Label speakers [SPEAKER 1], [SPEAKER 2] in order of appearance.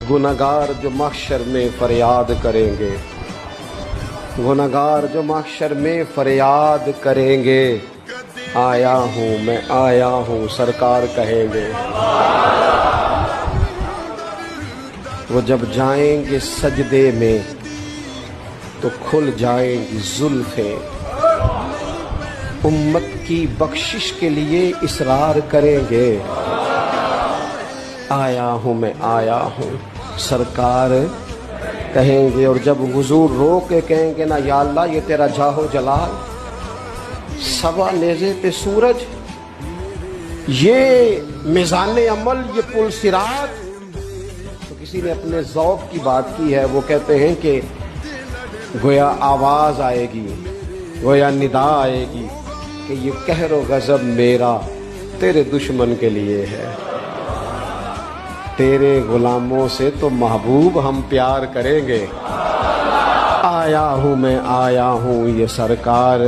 [SPEAKER 1] गुनहगार जो महशर में फरियाद करेंगे, गुनहगार जो महशर में फरियाद करेंगे, आया हूँ मैं आया हूँ सरकार कहेंगे। वो जब जाएंगे सजदे में तो खुल जाएंगी जुल्फें, उम्मत की बख्शिश के लिए इसरार करेंगे, आया हूँ मैं आया हूँ सरकार कहेंगे। और जब हुजूर रो के कहेंगे ना, या अल्लाह ये तेरा जाहो जलाल, सवा नेज़े पे सूरज, ये मिज़ान अमल, ये पुल सिरात। तो किसी ने अपने ज़ौक़ की बात की है, वो कहते हैं कि गोया आवाज़ आएगी, गोया निदा आएगी कि ये कहरो गज़ब मेरा तेरे दुश्मन के लिए है, तेरे गुलामों से तो महबूब हम प्यार करेंगे, आया हूँ मैं आया हूँ ये सरकार